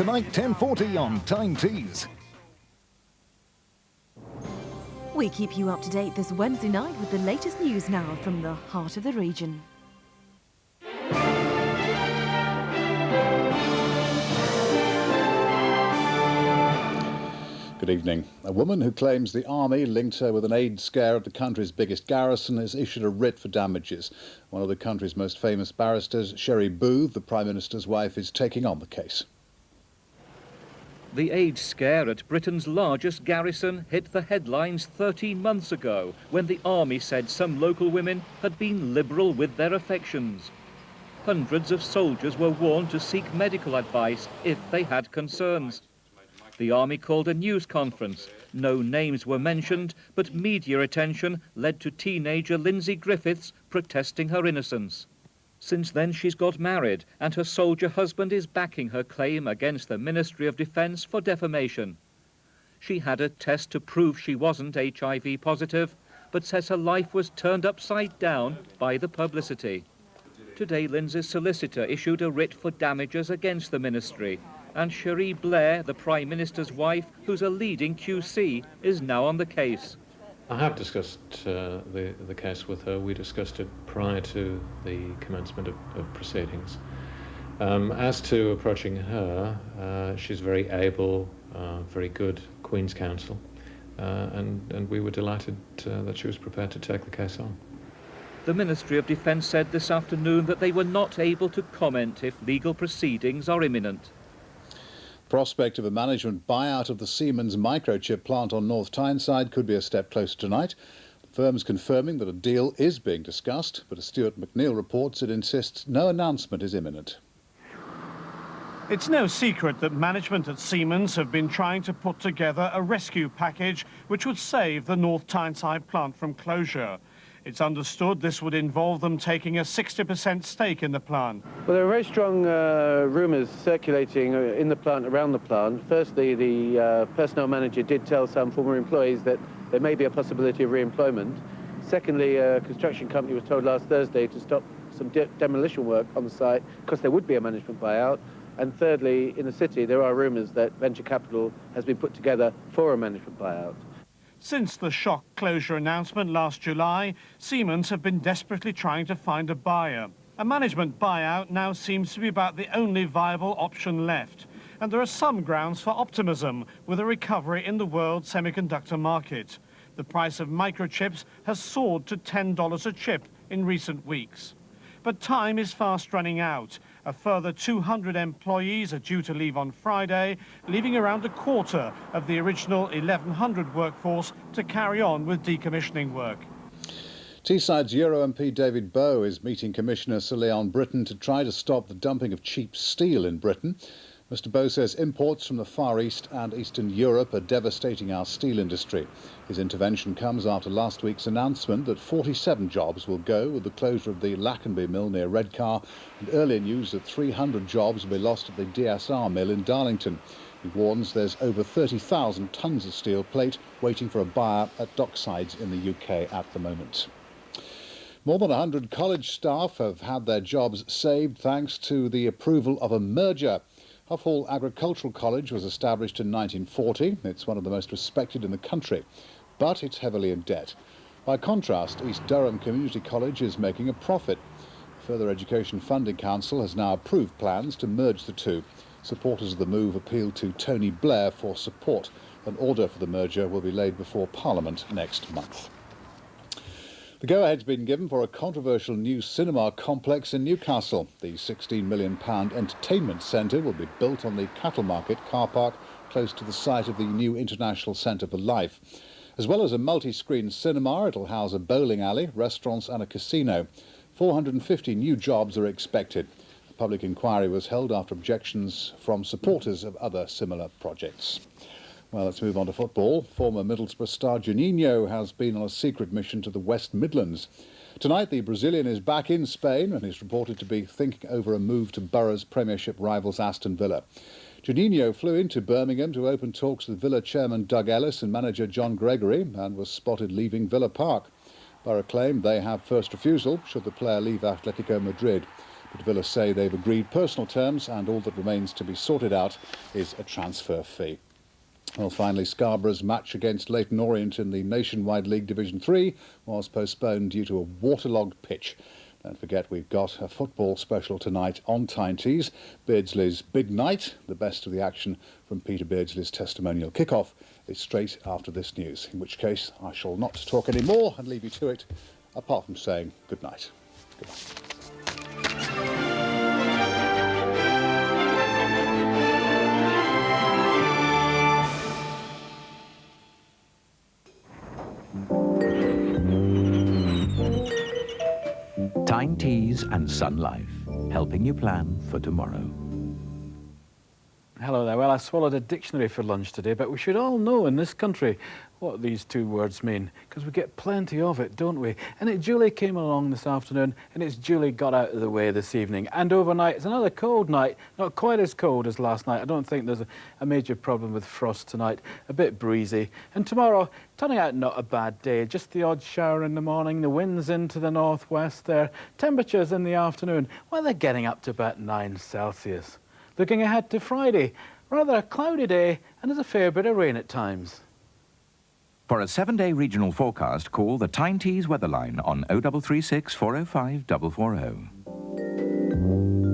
tonight 10:40 on Tyne Tees. We keep you up to date this Wednesday night with the latest news now from the heart of the region. Good evening. A woman who claims the army linked her with an AIDS scare at the country's biggest garrison has issued a writ for damages. One of the country's most famous barristers, Sherry Booth, the Prime Minister's wife, is taking on the case. The AIDS scare at Britain's largest garrison hit the headlines 13 months ago when the army said some local women had been liberal with their affections. Hundreds of soldiers were warned to seek medical advice if they had concerns. The army called a news conference. No names were mentioned, but media attention led to teenager Lindsay Griffiths protesting her innocence. Since then, she's got married, and her soldier husband is backing her claim against the Ministry of Defence for defamation. She had a test to prove she wasn't HIV positive, but says her life was turned upside down by the publicity. Today, Lindsay's solicitor issued a writ for damages against the ministry, and Cherie Blair, the Prime Minister's wife, who's a leading QC, is now on the case. I have discussed the case with her. We discussed it prior to the commencement of proceedings. As to approaching her, she's very able, very good Queen's Counsel, and we were delighted that she was prepared to take the case on. The Ministry of Defence said this afternoon that they were not able to comment if legal proceedings are imminent. Prospect of a management buyout of the Siemens microchip plant on North Tyneside could be a step closer tonight. The firm's confirming that a deal is being discussed, but as Stuart McNeill reports, it insists no announcement is imminent. It's no secret that management at Siemens have been trying to put together a rescue package which would save the North Tyneside plant from closure. It's understood this would involve them taking a 60% stake in the plant. Well, there are very strong rumours circulating in the plant, around the plant. Firstly, the personnel manager did tell some former employees that there may be a possibility of re-employment. Secondly, a construction company was told last Thursday to stop some demolition work on the site because there would be a management buyout. And thirdly, in the city, there are rumours that venture capital has been put together for a management buyout. Since the shock closure announcement last July, Siemens have been desperately trying to find a buyer. A management buyout now seems to be about the only viable option left, and there are some grounds for optimism with a recovery in the world semiconductor market. The price of microchips has soared to $10 a chip in recent weeks. But time is fast running out. A further 200 employees are due to leave on Friday, leaving around a quarter of the original 1,100 workforce to carry on with decommissioning work. Teesside's Euro MP David Bowe is meeting Commissioner Sir Leon Britton to try to stop the dumping of cheap steel in Britain. Mr Bowe says imports from the Far East and Eastern Europe are devastating our steel industry. His intervention comes after last week's announcement that 47 jobs will go with the closure of the Lackenby mill near Redcar, and earlier news that 300 jobs will be lost at the DSR mill in Darlington. He warns there's over 30,000 tonnes of steel plate waiting for a buyer at docksides in the UK at the moment. More than 100 college staff have had their jobs saved thanks to the approval of a merger. Huff Hall Agricultural College was established in 1940. It's one of the most respected in the country, but it's heavily in debt. By contrast, East Durham Community College is making a profit. The Further Education Funding Council has now approved plans to merge the two. Supporters of the move appealed to Tony Blair for support. An order for the merger will be laid before Parliament next month. The go-ahead's been given for a controversial new cinema complex in Newcastle. The £16 million entertainment centre will be built on the Cattle Market car park close to the site of the new International Centre for Life. As well as a multi-screen cinema, it'll house a bowling alley, restaurants and a casino. 450 new jobs are expected. A public inquiry was held after objections from supporters of other similar projects. Well, let's move on to football. Former Middlesbrough star Juninho has been on a secret mission to the West Midlands. Tonight, the Brazilian is back in Spain and is reported to be thinking over a move to Borough's Premiership rivals Aston Villa. Juninho flew into Birmingham to open talks with Villa chairman Doug Ellis and manager John Gregory and was spotted leaving Villa Park. Borough claimed they have first refusal should the player leave Atletico Madrid. But Villa say they've agreed personal terms and all that remains to be sorted out is a transfer fee. Well, finally, Scarborough's match against Leyton Orient in the Nationwide League Division 3 was postponed due to a waterlogged pitch. Don't forget, we've got a football special tonight on Tyne Tees. Beardsley's Big Night, the best of the action from Peter Beardsley's testimonial kick-off, is straight after this news, in which case I shall not talk any more and leave you to it, apart from saying good night. Goodbye. Tyne Teas and Sun Life, helping you plan for tomorrow. Hello there. Well, I swallowed a dictionary for lunch today, but we should all know in this country what these two words mean, because we get plenty of it, don't we? And it duly came along this afternoon, and it's duly got out of the way this evening. And overnight, it's another cold night, not quite as cold as last night. I don't think there's a major problem with frost tonight, a bit breezy. And tomorrow, turning out not a bad day, just the odd shower in the morning, the winds into the northwest there, temperatures in the afternoon, well, they're getting up to about 9 Celsius. Looking ahead to Friday, rather a cloudy day, and there's a fair bit of rain at times. For a 7-day regional forecast, call the Tyne Teas weather line on 0336 405 440.